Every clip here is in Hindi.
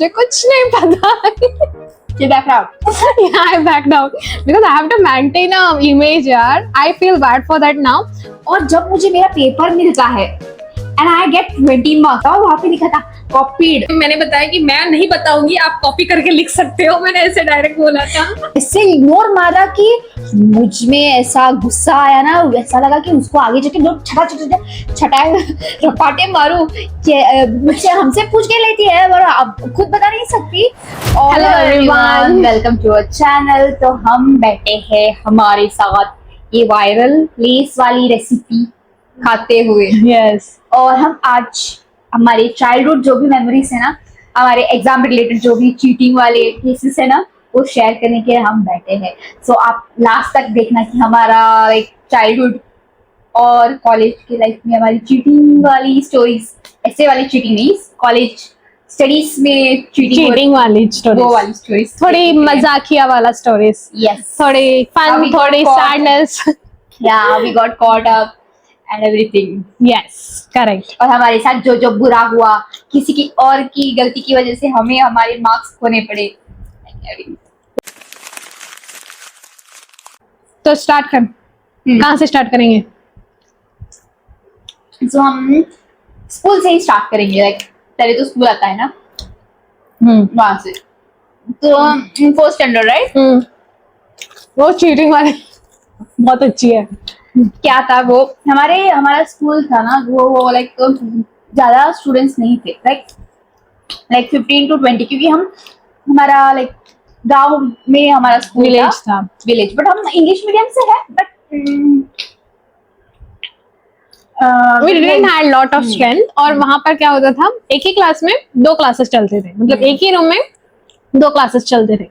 मुझे कुछ नहीं पता। You backed out. Yeah, I backed out because I have to maintain a image यार. I feel bad for that now. और जब मुझे मेरा पेपर मिलता है एंड आई गेट 20 मार्क्स, वहाँ पे लिखा था कॉपीड। मैंने बताया कि मैं नहीं बताऊंगी, आप कॉपी करके लिख सकते हो, मैंने ऐसे डायरेक्ट बोला था। इससे इग्नोर मारा कि मुझ में ऐसा गुस्सा आया ना, ऐसा लगा कि उसको आगे जाके जो छटाए रपाटे मारू कि मुझसे हमसे पूछ के लेती है और अब खुद बता नहीं सकती। Hello everyone, welcome to our channel. तो हम बैठे हैं हमारे साथ ये वायरल प्लेस वाली रेसिपी खाते हुए। Yes. और हम आज हमारे चाइल्डहुड जो भी मेमोरीज है ना, हमारे एग्जाम रिलेटेड जो भी चीटिंग वाले केसेस है ना, वो शेयर करने के लिए हम बैठे हैं। सो आप लास्ट तक देखना कि हमारा लाइक चाइल्डहुड और कॉलेज के लाइफ में हमारी चीटिंग वाली स्टोरीज, ऐसे वाली चीटिंग नहीं, कॉलेज स्टडीज में चीटिंग वाली स्टोरीज, वो वाली स्टोरीज, थोड़ी मजाकिया वाला स्टोरीज, यस, थोड़ी फन, थोड़ी सैडनेस। या we got caught up and everything. Yes, correct. और हमारे साथ जो जो बुरा हुआ, किसी की और की गलती की वजह से हमें हमारे मार्क्स खोने पड़े। तो स्टार्ट कर, कहाँ से स्टार्ट करेंगे? तो हम स्कूल से ही स्टार्ट करेंगे। लाइक पहले तो स्कूल आता है ना, वहां से। तो फर्स्ट स्टैंडर्ड, राइट? वो चीटिंग वाली बहुत अच्छी है। क्या था वो, हमारा स्कूल था ना, वो लाइक ज्यादा स्टूडेंट्स नहीं थे, लाइक 15 to 20, क्योंकि हमारा लाइक गांव में हमारा स्कूल विलेज था, विलेज, बट हम इंग्लिश मीडियम से है, but we didn't had lot of strength। और वहां पर क्या होता था, एक ही क्लास में 2 क्लासेस चलते थे, मतलब एक ही रूम में 2 क्लासेस चलते थे।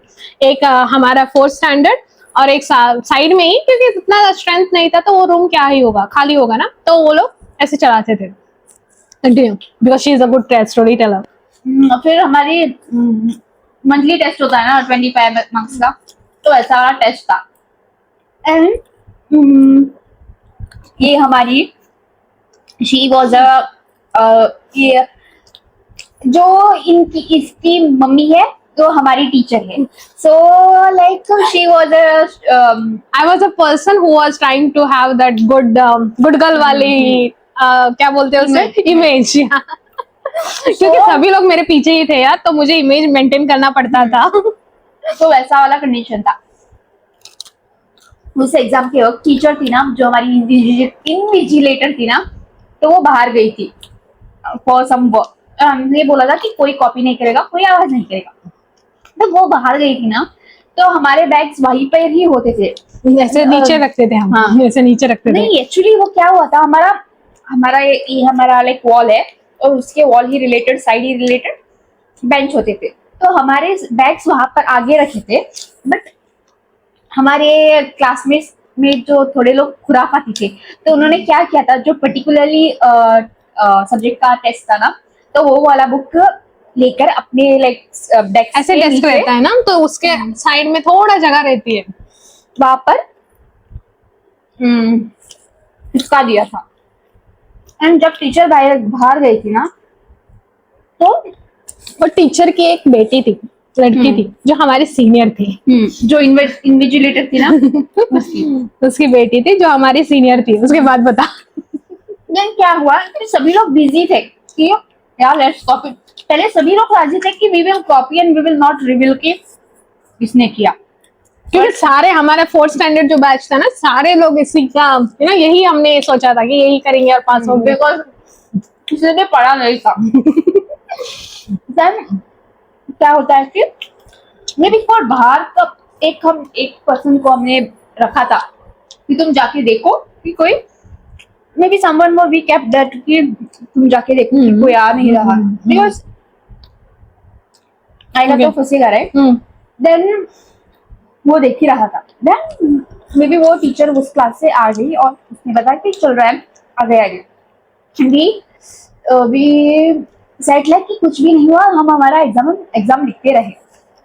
एक हमारा 4th स्टैंडर्ड और एक साइड में ही, क्योंकि इतना स्ट्रेंथ नहीं था तो वो रूम क्या ही होगा, खाली होगा ना, तो वो लोग ऐसे चलाते थे। Continue, because she is a good story teller. फिर हमारी मंथली टेस्ट होता है ना 25 मार्क्स का, तो ऐसा वाला टेस्ट था। एंड ये हमारी शी वॉज ये जो इसकी मम्मी है तो हमारी टीचर है। So like she was I was a person who was trying to have that good girl वाली क्या बोलते हैं उसे, इमेज। क्योंकि सभी लोग मेरे पीछे ही थे यार, तो मुझे इमेज मेंटेन करना पड़ता था। तो वैसा वाला कंडीशन था। उस एग्जाम के वक्त टीचर थी ना, जो हमारी इन्विजिलेटर थी ना, तो वो बाहर गई थी फॉर सम वर्क। हमने बोला था कि कोई कॉपी नहीं करेगा, कोई आवाज नहीं करेगा। तो वो बाहर गई थी ना, तो हमारे बैग्स वहीं पर ही होते थे, जैसे नीचे रखते थे हम। हाँ, जैसे नीचे रखते थे। नहीं, एक्चुअली वो क्या हुआ था, हमारा लाइक वॉल है और उसके वॉल ही रिलेटेड, साइड ही रिलेटेड बेंच होते थे। तो हमारे बैग्स वहां पर आगे रखे थे, बट हमारे क्लासमेट्स में जो थोड़े लोग खुराफाती थे, तो उन्होंने क्या किया था, जो पर्टिकुलरली सब्जेक्ट का टेस्ट था ना, तो वो वाला बुक लेकर अपने लाइक डेस्क, ऐसे डेस्क रहता है ना, तो उसके साइड में थोड़ा जगह रहती है, वहां पर चिपका दिया था। एंड जब टीचर बाहर गई थी ना, तो वो टीचर की एक बेटी थी, लड़की थी, जो हमारे सीनियर थी, जो इन्विजिलेटर थी ना, उसकी बेटी थी जो हमारी सीनियर थी। उसके बाद बता देन क्या हुआ कि सभी लोग बिजी थे कि यार लेट्स कॉपी। पहले सभी लोग राजी थे कि we will copy and we will not reveal कि किसने किया, क्योंकि सारे हमारा 4th स्टैंडर्ड जो बैच था ना, सारे लोग इसी का यही हमने सोचा था कि यही करेंगे और पास होंगे, बिकॉज किसी ने पढ़ा नहीं था। देन क्या होता है कि मे बी फॉर बाहर का एक पर्सन को हमने रखा था कि तुम जाके देखो कि कोई, may be someone more we kept that कि तुम जाके देखो कि कोई आ नहीं रहा, बिकॉज आएगा तो फंसेगा, राइट? देन वो देख ही रहा था। देन मे बी वो टीचर उस क्लास से आ गई और उसने बताया कि चल रहा है, आगे वी सेट लाइक कि कुछ भी नहीं हुआ, हम हमारा एग्जाम लिखते रहे।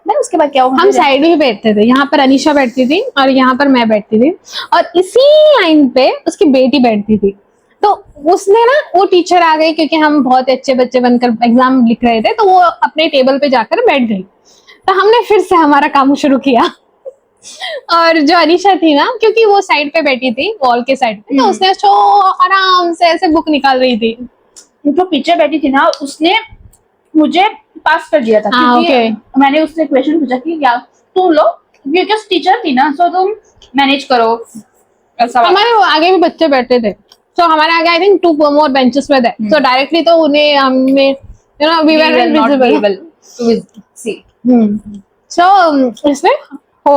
देन उसके बाद क्या हुआ, हम साइड में बैठते थे, यहाँ पर अनीशा बैठती थी और यहाँ पर मैं बैठती थी, और इसी लाइन पे उसकी बेटी बैठती थी। तो उसने ना, वो टीचर आ गई क्योंकि हम बहुत अच्छे बच्चे बनकर एग्जाम लिख रहे थे, तो वो अपने टेबल पे जाकर बैठ गई। तो हमने फिर से हमारा काम शुरू किया। और जो अनीशा थी ना, क्योंकि वो साइड पे बैठी थी, वॉल के साइड पे, तो उसने आराम से ऐसे बुक निकाल रही थी। जो पीछे बैठी थी ना, उसने मुझे पास कर दिया था, क्योंकि मैंने उससे क्वेश्चन पूछा कि क्या तुम लोग, क्योंकि टीचर थी ना, सो तुम मैनेज करो ऐसा। हमारे आगे भी बच्चे बैठे थे, तो हमारे आगे I think 2 more benches were there, so directly तो उन्हें हमने, you know, we were not visible to see। so इसमें हो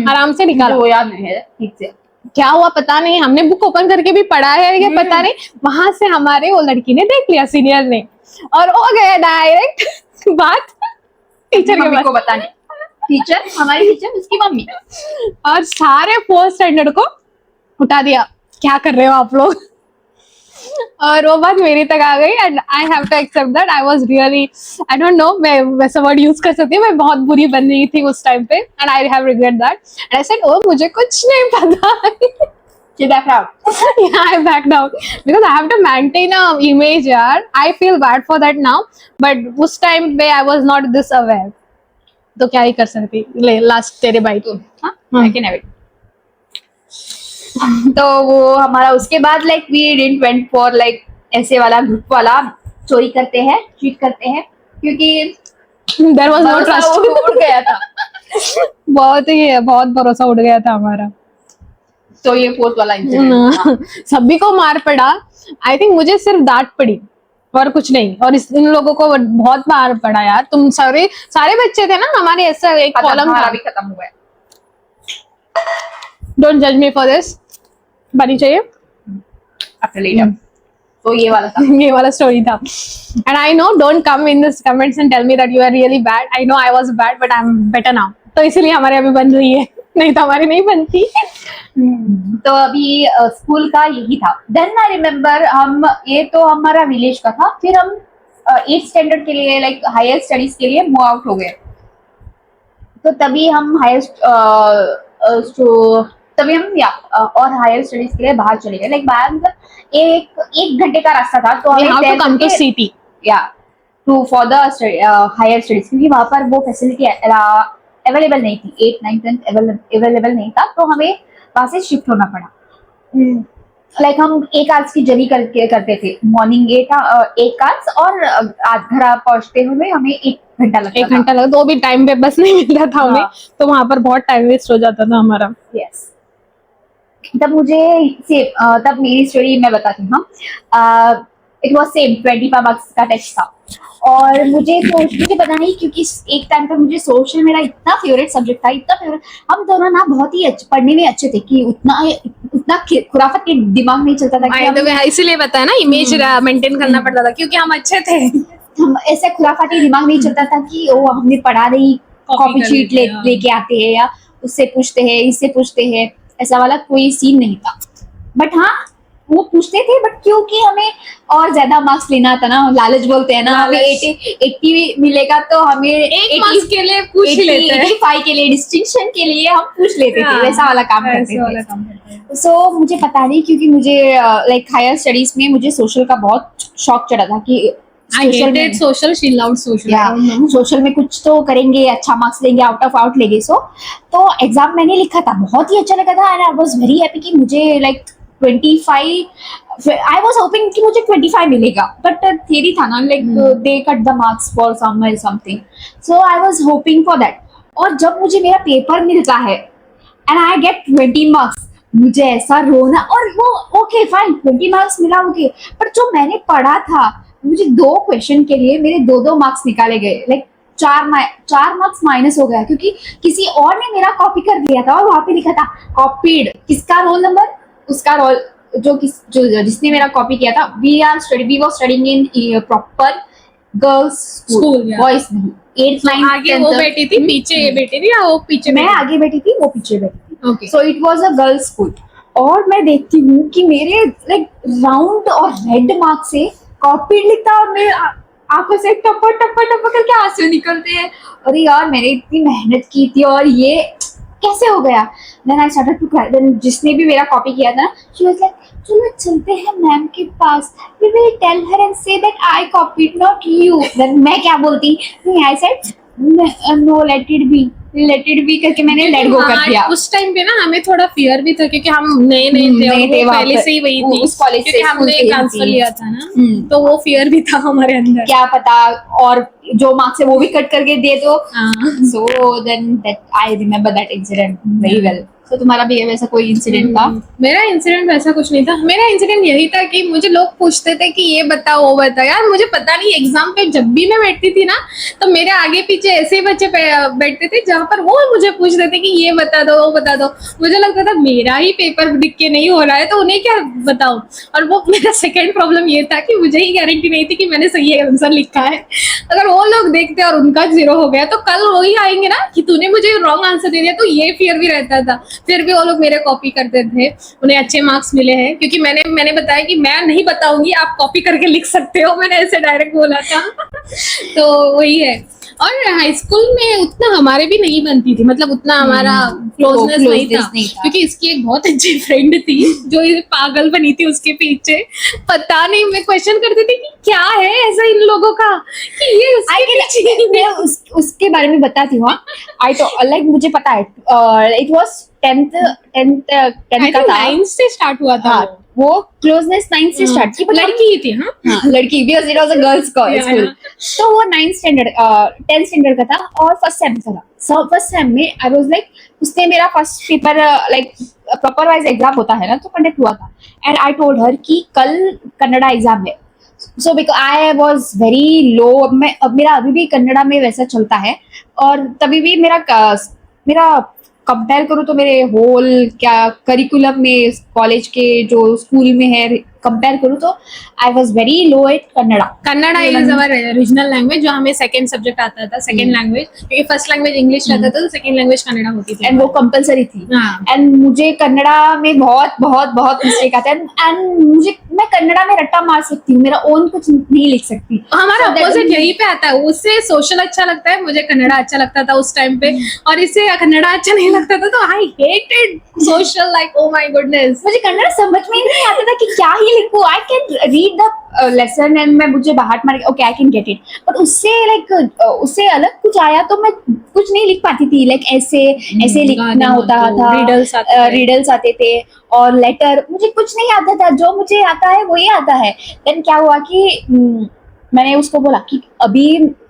आराम से निकाला। वो याद नहीं है ठीक से क्या हुआ पता नहीं, हमने बुक ओपन करके भी पढ़ा है या पता नहीं, वहां से हमारे वो लड़की ने देख लिया, सीनियर ने, और वो गया डायरेक्ट बात टीचर के को बताने। टीचर, हमारी टीचर, उसकी मम्मी, और सारे 4th स्टैंडर्ड को उठा दिया, क्या कर रहे हो आप लोग। और वो बात मेरी तक आ गई, and I have to accept that I was really, I don't know मैं वैसा वर्ड यूज कर सकती हूँ, मैं बहुत बुरी बन रही थी उस टाइम पे, and I have regret that, and I said oh मुझे कुछ नहीं पता। You backed out? Yeah, I backed out because I have to maintain a image, yaar. I feel bad for that now, but उस time पे I was not this aware. तो क्या ही कर सकती। ले लास्ट तेरे भाई तो, हाँ, I can have it. तो वो हमारा उसके बाद like we didn't went for like ऐसे वाला ग्रुप वाला चोरी करते हैं, चीट करते हैं, क्योंकि there was no trust. उड़ गया था। बहुत भरोसा उड़ गया था हमारा। तो ये 4th वाला इंसिडेंट, सभी को मार पड़ा, आई थिंक मुझे सिर्फ डांट पड़ी और कुछ नहीं, और इन लोगों को बहुत मार पड़ा यार। तुम सारे बच्चे थे ना हमारे, ऐसा एक कॉलम था, अभी खत्म हुआ है। डोंट जज मी फॉर दिस, बनी चाहिए आफ्टर लेटर। तो ये वाला था, ये वाला स्टोरी था। And I know, don't come in this comments and tell me that you are really bad, I know I was bad but I am better now, तो इसीलिए हमारे अभी बन रही है, नहीं तो हमारी नहीं बनती। तो अभी स्कूल का यही था। देन आई रिमेम्बर, हम ये तो हमारा विलेज का था, फिर हम 8th स्टैंडर्ड के लिए लाइक हायर स्टडीज के लिए मूव आउट हो गए। तो तभी हम हायर स्टडीज के लिए बाहर चले गए, लाइक बाहर मतलब एक घंटे का रास्ता था, तो हमें come to city to for the higher studies, क्योंकि वहां पर वो फैसिलिटी अवेलेबल नहीं थी, 8th 9th 10th अवेलेबल नहीं था, तो हमें वहां से शिफ्ट होना पड़ा। लाइक हम 1 आवर्स की जर्नी करते थे, मॉर्निंग 1 आवर्स, और घर पहुंचते हुए हमें 1 घंटा लगता था। 1 घंटा लगता, तो भी टाइम पे बस नहीं मिलता था हमें, तो वहां पर बहुत टाइम वेस्ट हो जाता था हमारा। यस। तब मेरी स्टोरी मैं बताती हूँ। इट वाज सेम 25 मार्क्स का टेस्ट था, और मुझे पता नहीं, क्योंकि एक टाइम पर मुझे सोशल मेरा इतना फेवरेट सब्जेक्ट था, इतना फेवरेट। हम दोनों ना बहुत ही पढ़ने में अच्छे थे, कि उतना खुराफत के दिमाग नहीं चलता था, इसीलिए बताया ना, इमेज मेंटेन करना पड़ता था, क्योंकि हम अच्छे थे। हम ऐसे खुराफाती दिमाग नहीं चलता था कि ओ हमने पढ़ा नहीं, कॉपी शीट लेके आते हैं, या उससे पूछते हैं, इससे पूछते हैं, ऐसा वाला कोई सीन नहीं था। बट हाँ, वो पूछते थे, बट क्योंकि हमें और ज्यादा मार्क्स लेना था ना, लालच बोलते हैं ना, हमें 80 मिलेगा तो हमें 1 मार्क्स के लिए पूछ लेते हैं, 85 के लिए, डिस्टिंक्शन के लिए हम पूछ लेते थे, वैसा वाला काम करते थे। सो मुझे पता नहीं, क्योंकि मुझे लाइक हायर स्टडीज में मुझे सोशल का बहुत शौक चढ़ा था, कि सोशल में कुछ तो करेंगे, अच्छा मार्क्स लेंगे, आउट लेंगे। तो एग्जाम मैंने लिखा था, बहुत ही अच्छा लगा था, and I was very happy कि मुझे लाइक 25, आई वाज होपिंग कि मुझे 25 मिलेगा, बट थियरी था ना, like they cut the marks for something, so I was hoping for that. और जब मुझे मेरा पेपर मिलता है एंड आई गेट 20 मार्क्स, मुझे ऐसा रोना, और वो ओके फाइन 20 मार्क्स मिला, ओके, पर जो मैंने पढ़ा था, मुझे 2 क्वेश्चन के लिए मेरे 2 मार्क्स निकाले गए, लाइक 4 मार्क्स माइनस हो गया, क्योंकि किसी और ने मेरा कॉपी कर दिया था, और वहां पे लिखा था कॉपीड, किसका रोल नंबर, उसका रोल, जिसने मेरा कॉपी किया था। We were studying in proper girls school, boys नहीं। 8th 9th आगे वो बैठी थी, पीछे ये बैठी थी, या वो पीछे, मैं आगे बैठी थी, वो पीछे बैठी थी। Okay. So it was a girls school, और मैं देखती हूँ कि मेरे लाइक राउंड और रेड मार्क से कॉपी लिखता, और मेरे आंखों से टप करके आंसू निकलते हैं। अरे यार, मैंने इतनी मेहनत की थी, और ये कैसे हो गया? Then I started to cry. Then जिसने भी मेरा कॉपी किया था ना, शी वाज लाइक चलो चलते हैं मैम के पास, we will tell her and say that I copied not you. Then मैं क्या बोलती, I said no let it be करके मैंने लेट गो कर दिया। उस टाइम पे ना हमें थोड़ा फियर भी था क्योंकि हम नए नए थे और वो पहले से ही वही थी उस कॉलेज से, क्योंकि हमने ट्रांसफर लिया था ना, तो वो फियर भी था हमारे अंदर, क्या पता और जो मार्क्स है वो भी कट करके दे दो। So then that I remember that incident very well. तो तुम्हारा भी वैसा कोई इंसिडेंट था? मेरा इंसिडेंट वैसा कुछ नहीं था। मेरा इंसिडेंट यही था कि मुझे लोग पूछते थे कि ये बता वो बता। यार मुझे पता नहीं, एग्जाम पे जब भी मैं बैठती थी ना तो मेरे आगे पीछे ऐसे ही बच्चे बैठते थे जहाँ पर वो मुझे पूछते थे कि ये बता दो वो बता दो। मुझे लगता था मेरा ही पेपर दिख के नहीं हो रहा है तो उन्हें क्या बताऊं। और वो मेरा सेकेंड प्रॉब्लम ये था कि मुझे ही गारंटी नहीं थी कि मैंने सही आंसर लिखा है। अगर वो लोग देखते और उनका 0 हो गया तो कल वही आएंगे ना कि तूने मुझे रॉन्ग आंसर दे दिया, तो ये फियर भी रहता था। फिर भी वो लोग मेरे कॉपी करते थे, उन्हें अच्छे मार्क्स मिले हैं क्योंकि मैंने बताया कि मैं नहीं बताऊंगी, आप कॉपी करके लिख सकते हो, मैंने ऐसे डायरेक्ट बोला था। तो वही है। और हाई स्कूल में उतना हमारे भी नहीं बनती थी, मतलब उतना हमारा क्लोजनेस नहीं था क्योंकि इसकी एक बहुत अच्छी फ्रेंड थी जो ये पागल बनी थी उसके पीछे। पता नहीं, मैं क्वेश्चन करती थी कि क्या है ऐसा इन लोगों का कि ये उसके बारे में बताती हूँ। आई तो लाइक मुझे पता है, इट वाज 10th का था, 9th से स्टार्ट हुआ था। वो क्लोजनेस 9th से स्टार्ट की। लड़की ही थी। हाँ लड़की, because it was a girls school. तो वो 10th स्टैंडर्ड का था और फर्स्ट सेम का था। सो फर्स्ट सेम में आई वाज लाइक, उसने मेरा first paper like proper wise exam होता है ना तो कंडक्ट हुआ था। एंड आई टोल्ड हर कि कल कन्नड़ा एग्जाम है। So because I was very लो। अब मेरा अभी भी कन्नड़ा में वैसा चलता है और तभी भी मेरा कंपेयर करूँ तो मेरे होल क्या करिकुलम में कॉलेज के जो स्कूल में है कंपेयर करूँ तो I was very low at Kannada. Kannada is our regional language, जो हमें सेकंड सब्जेक्ट आता था, सेकंड लैंग्वेज, क्योंकि फर्स्ट लैंग्वेज इंग्लिश रहता था तो सेकंड लैंग्वेज कन्नड़ा होती थी एंड वो कंपलसरी थी। एंड मुझे कन्नड़ा में बहुत बहुत बहुत मिस्टेक आते हैं एंड मैं कन्नड़ा में रट्टा मार सकती हूँ, मेरा ओन कुछ नहीं लिख सकती। हमारा अपोजिट यही पे आता है, उससे सोशल अच्छा लगता है, मुझे कन्नड़ा अच्छा लगता था उस टाइम पे और इससे कन्नड़ा अच्छा नहीं लगता था तो I hated social, like oh my goodness. मुझे कन्नड़ा समझ में नहीं आता था कि क्या ही लिखूं। I can read the lesson and मैं मुझे बाहर मार okay I can get it, but उससे अलग कुछ आया तो मैं कुछ नहीं लिख पाती थी। लाइक ऐसे लिखना होता था, रिडल्स आते थे और लेटर, मुझे कुछ नहीं आता था। जो मुझे आता है वही आता है। देन क्या हुआ कि मैंने उसको बोला कि अभी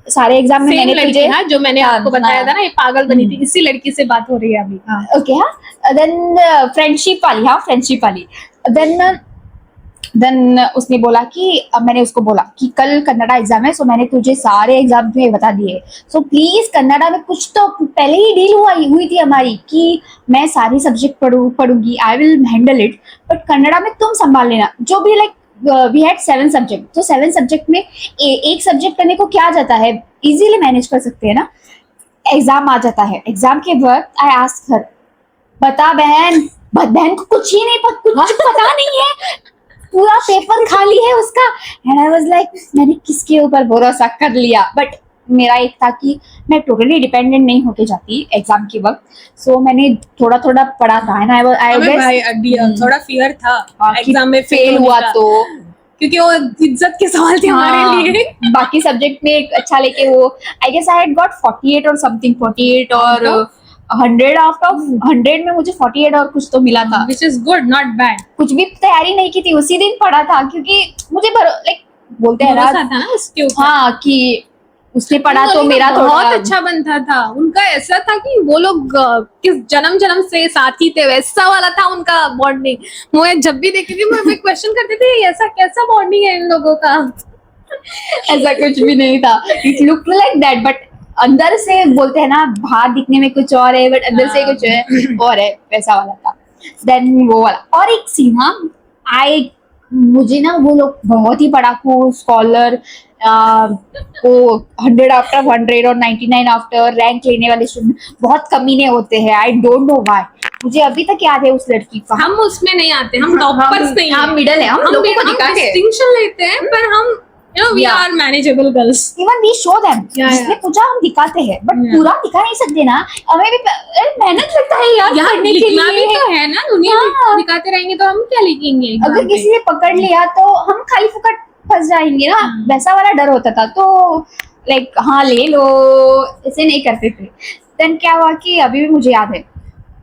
सारे एग्जाम में मैंने तुझे, हाँ, जो मैंने आपको बताया था ना ये पागल बनी थी, इसी लड़की से बात हो रही है अभी। ओके हाँ। देन फ्रेंडशिप वाली। देन उसने बोला कि मैंने उसको बोला कि कल कन्नड़ा एग्जाम है, सो मैंने तुझे सारे एग्जाम में बता दिए, सो प्लीज कन्नड़ा में कुछ तो पहले ही डील हुई थी हमारी कि मैं सारी सब्जेक्ट पढ़ूंगी, I will handle it, but Kannada में तुम संभाल लेना। जो भी लाइक वी हैड 7 सब्जेक्ट, तो 7 सब्जेक्ट में एक सब्जेक्ट करने को क्या जाता है, इजीली मैनेज कर सकते हैं ना। एग्जाम आ जाता है, एग्जाम के वक्त आई आस्क हर, बता बहन को कुछ ही नहीं कुछ पता नहीं है, पूरा पेपर खाली है उसका। एंड आई वाज लाइक मैंने किसके ऊपर भरोसा कर लिया। बट मेरा एक था कि मैं टोटली डिपेंडेंट नहीं होके जाती एग्जाम के वक्त, सो मैंने थोड़ा थोड़ा पढ़ा था। एंड आई गेस थोड़ा फियर था एग्जाम में फेल हुआ तो, क्योंकि वो इज्जत के सवाल थे हमारे लिए। बाकी सब्जेक्ट में एक अच्छा लेके वो I guess I had got 48 और समथिंग, 48 और 100 आउट ऑफ 100 में मुझे 48 और कुछ तो मिला था, which is good, not bad। कुछ भी तैयारी नहीं की थी, उसी दिन पढ़ा था क्योंकि मुझे लाइक बोलते हैं ना उसके ऊपर, हाँ कि उसने पढ़ा तो मेरा बहुत अच्छा बनता था। उनका ऐसा था कि वो लोग किस जन्म से साथी थे, वैसा वाला था उनका बॉन्डिंग। मुझे जब भी देखती थी मैं क्वेश्चन करती थी ऐसा कैसा बॉन्डिंग है इन लोगों का। ऐसा कुछ भी नहीं था, it look like that, but अंदर से बोलते हैं ना बाहर दिखने में कुछ और है बट अंदर से कुछ है और है, वैसा वाला था। देन वो वाला और एक सीन था, मुझे ना वो लोग बहुत ही पढ़ाकू स्कॉलर, वो 100 आफ्टर 100 और 99 आफ्टर रैंक लेने वाले स्टूडेंट बहुत कमीने होते हैं। आई डोंट नो व्हाई, मुझे अभी तक याद है उस लड़की का। हम उसमें नहीं आते, हम टॉपर्स नहीं, हम मिडल है, हम लोगों को दिखाते हैं, डिस्टिंक्शन लेते हैं पर हम You know, we Yeah. are manageable girls. Even we show them, Yeah, जिसने yeah. पूछा हम दिखाते हैं, बट Yeah. पूरा दिखा नहीं सकते ना, हमें भी मेहनत लगता है यार यार करने के लिखना भी लिए। तो है ना, दुनिया हाँ। में दिखाते रहेंगे तो हम क्या लिखेंगे exam अगर पे? किसी ने पकड़ लिया तो हम खाली फुकट फंस जाएंगे ना, वैसा वाला डर होता था। तो लाइक हाँ ले लो, ऐसे नहीं करते थे। देन क्या हुआ कि अभी भी मुझे याद है,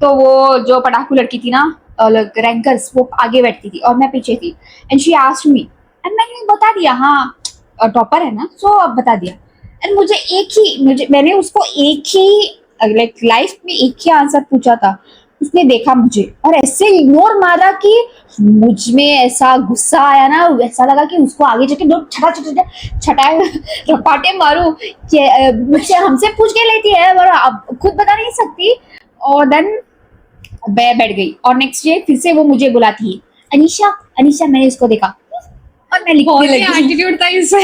तो वो जो पटाखू लड़की थी ना, लाइक रैंकर्स, वो आगे बैठती थी और मैं पीछे थी, and she asked me, and मैंने बता दिया हाँ टॉपर है ना, सो अब बता दिया। एंड मैंने उसको एक ही लाइक लाइफ में एक ही आंसर पूछा था। उसने देखा मुझे और ऐसे इग्नोर मारा कि मुझ में ऐसा गुस्सा आया ना, ऐसा लगा कि उसको आगे जाके दो छटाए रपाटे मारू कि मुझसे हमसे पूछ के लेती है और अब खुद बता नहीं सकती। और देन मैं बैठ गई और नेक्स्ट डे फिर से वो मुझे बुलाती है, अनीशा अनीशा, मैंने उसको देखा और मैं लिखने लगी। एटीट्यूड था इससे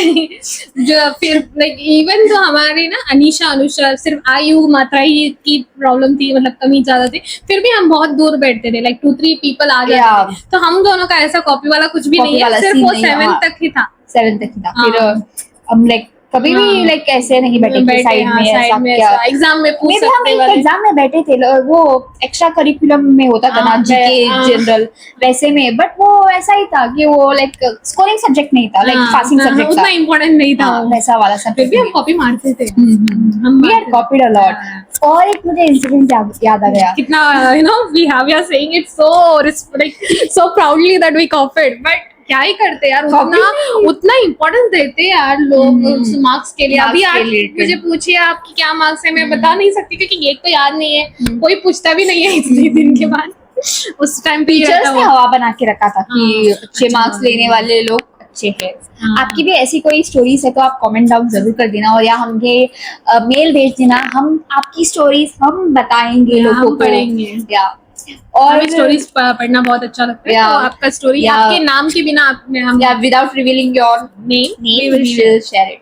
जो फिर लाइक इवन तो हमारी ना अनीशा अनुषा सिर्फ आयु मात्रा ही की प्रॉब्लम थी, मतलब कमी ज्यादा थी, फिर भी हम बहुत दूर बैठते थे, लाइक 2-3 पीपल आ जाते Yeah. थे, तो हम दोनों का ऐसा कॉपी वाला कुछ भी Copy नहीं है, वाला सिर्फ scene वो नहीं है, 7 हाँ। तक ही था। 7 तक ही था। हाँ। फिर हम लाइक कभी भी हाँ। लाइक ऐसे नहीं बैठे साइड में, ऐसा साइड में क्या एग्जाम में पूछ मे भी हम सकते एक वाले। एग्जाम में बैठे थे, वो एक्स्ट्रा करिकुलम में होता था ना, हाँ, जीके हाँ। जनरल वैसे में, बट वो ऐसा ही था कि वो लाइक स्कोरिंग सब्जेक्ट नहीं था, लाइक पासिंग सब्जेक्ट उतना था, इम्पोर्टेंट नहीं था हाँ, वो। वैसा वाला फिर सब्जेक्ट। भी हम कॉपी मारते थे, हम we had copied a lot. और एक मुझे इंसिडेंट याद आ गया, कितना you know we are saying it so like so proudly that we copied, but क्या ही करते यार, उतना इम्पोर्टेंस देते यार लोग मार्क्स के लिए। Marks अभी के आज related। मुझे पूछिए आपकी क्या मार्क्स है, मैं बता नहीं सकती क्योंकि एक तो याद नहीं है, कोई पूछता भी नहीं है इतने दिन के बाद। उस टाइम पे टीचर्स ने हवा बना के रखा था कि हाँ, अच्छे अच्छा मार्क्स लेने वाले लोग अच्छे हैं। हाँ। आपकी भी ऐसी कोई स्टोरीज है तो आप कमेंट डाउन जरूर कर देना, और या हमें मेल भेज देना, हम आपकी स्टोरीज हम बताएंगे या, लोगों हम को। पढ़ेंगे। या और स्टोरीज पढ़ना बहुत अच्छा लगता है, या, तो आपका स्टोरी या, आपके नाम के बिना हम या without revealing your name name we will share it.